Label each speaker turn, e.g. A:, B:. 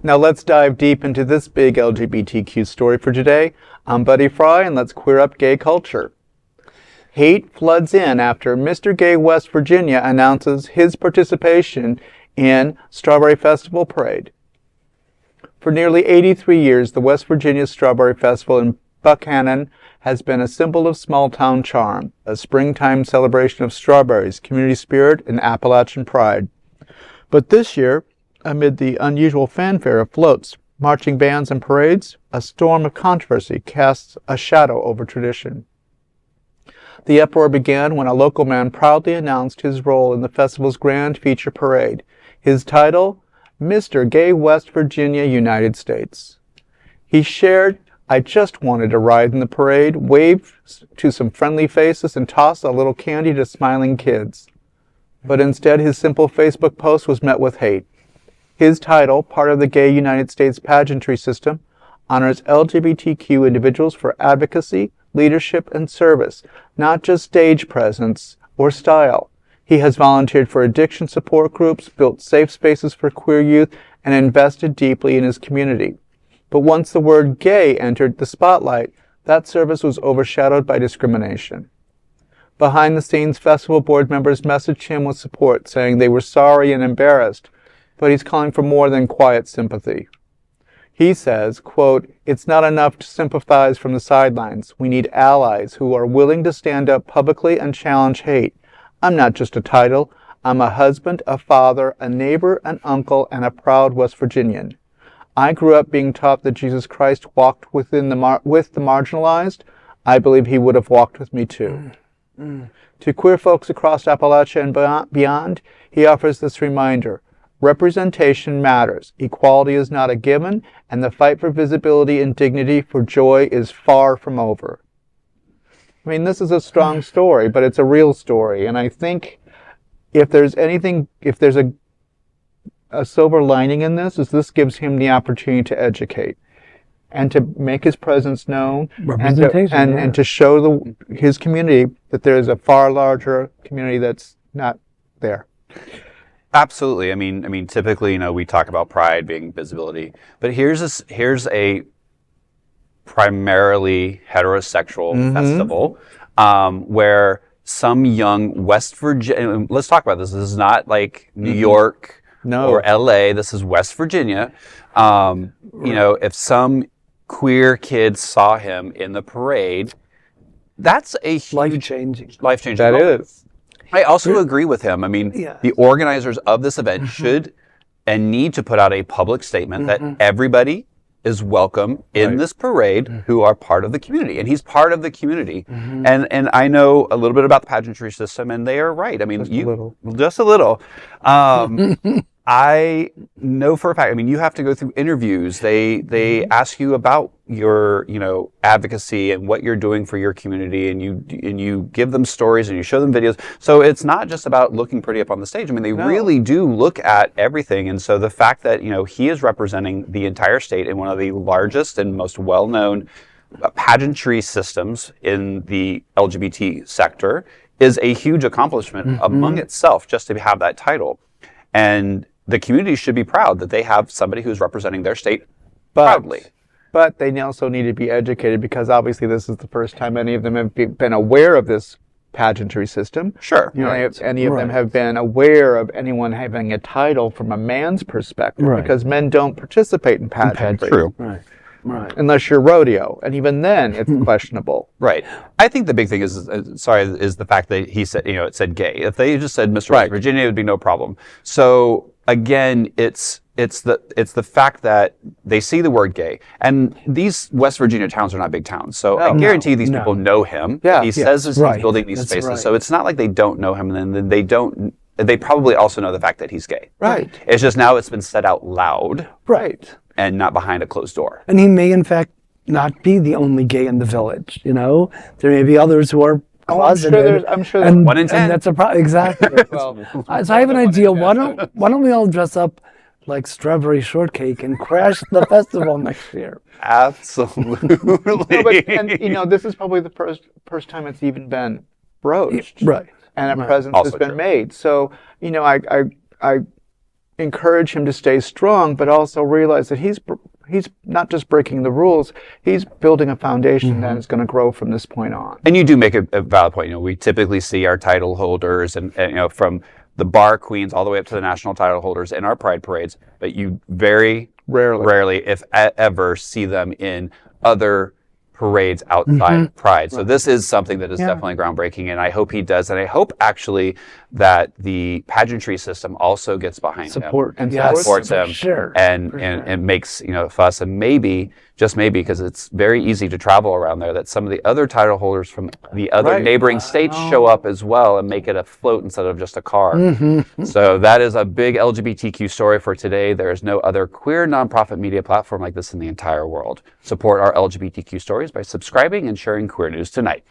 A: Now let's dive deep into this big LGBTQ story for today. I'm Buddy Fry, and let's queer up gay culture. Hate floods in after Mr. Gay West Virginia announces his participation in Strawberry Festival Parade. For nearly 83 years, the West Virginia Strawberry Festival in Buckhannon has been a symbol of small-town charm, a springtime celebration of strawberries, community spirit, and Appalachian pride. But this year, amid the unusual fanfare of floats, marching bands, and parades, a storm of controversy casts a shadow over tradition. The uproar began when a local man proudly announced his role in the festival's grand feature parade. His title, Mr. Gay West Virginia, United States. He shared, "I just wanted to ride in the parade, wave to some friendly faces, and toss a little candy to smiling kids." But instead, his simple Facebook post was met with hate. His title, part of the Gay United States pageantry system, honors LGBTQ individuals for advocacy, leadership, and service, not just stage presence or style. He has volunteered for addiction support groups, built safe spaces for queer youth, and invested deeply in his community. But once the word gay entered the spotlight, that service was overshadowed by discrimination. Behind the scenes, festival board members messaged him with support, saying they were sorry and embarrassed, but he's calling for more than quiet sympathy. He says, quote, "It's not enough to sympathize from the sidelines. We need allies who are willing to stand up publicly and challenge hate. I'm not just a title. I'm a husband, a father, a neighbor, an uncle, and a proud West Virginian. I grew up being taught that Jesus Christ walked with the marginalized. I believe he would have walked with me too." To queer folks across Appalachia and beyond, he offers this reminder: representation matters, equality is not a given, and the fight for visibility and dignity for joy is far from over. I mean, this is a strong story, but it's a real story, and I think if there's a silver lining in this, is this gives him the opportunity to educate and to make his presence known, and to show his community that there is a far larger community that's not there.
B: Absolutely. I mean, typically, we talk about pride being visibility, but here's a primarily heterosexual festival where some young West Virginia. Let's talk about this. This is not like New York or LA. This is West Virginia. If some queer kids saw him in the parade, that's a huge
C: life-changing.
A: That is.
B: I also agree with him. I mean, the organizers of this event should and need to put out a public statement that everybody is welcome in this parade who are part of the community. And he's part of the community. And I know a little bit about the pageantry system, and they are right. I mean, just a little. I know for a fact, you have to go through interviews. They ask you about your, advocacy and what you're doing for your community, and you give them stories and you show them videos. So it's not just about looking pretty up on the stage. They really do look at everything. And so the fact that, he is representing the entire state in one of the largest and most well-known pageantry systems in the LGBT sector is a huge accomplishment among itself, just to have that title. And the community should be proud that they have somebody who's representing their state proudly.
A: But they also need to be educated, because obviously this is the first time any of them have been aware of this pageantry system.
B: Sure.
A: Any of them have been aware of anyone having a title from a man's perspective, because men don't participate in pageantry.
B: True.
C: Right.
A: Unless you're rodeo, and even then it's questionable.
B: Right. I think the big thing is the fact that he said, it said gay. If they just said Mr. West Virginia, it would be no problem. So again, it's the fact that they see the word gay, and these West Virginia towns are not big towns. So I guarantee these people know him.
A: Yeah.
B: He says he's building these spaces. Right. So it's not like they don't know him, and then they probably also know the fact that he's gay.
A: Right.
B: It's just now it's been said out loud.
A: Right.
B: And not behind a closed door.
C: And he may, in fact, not be the only gay in the village. There may be others who are closeted.
A: I'm sure there's
B: 1 in 10.
C: And that's a problem. Exactly. So I have an idea. Why don't we all dress up like strawberry shortcake and crash the festival next year?
B: Absolutely.
A: This is probably the first time it's even been broached.
C: Right.
A: And a presence
B: Also
A: has been
B: true.
A: made. So, encourage him to stay strong, but also realize that he's not just breaking the rules, he's building a foundation that is going to grow from this point on.
B: And you do make a valid point. We typically see our title holders and from the bar queens all the way up to the national title holders in our pride parades, but you very rarely, if ever, see them in other parades outside of Pride. So this is something that is definitely groundbreaking, and I hope he does. And I hope actually that the pageantry system also gets behind him
A: and
B: supports him and makes fuss. And maybe, just maybe, because it's very easy to travel around there, that some of the other title holders from the other neighboring states show up as well and make it a float instead of just a car. So that is a big LGBTQ story for today. There is no other queer nonprofit media platform like this in the entire world. Support our LGBTQ stories by subscribing and sharing Queer News Tonight.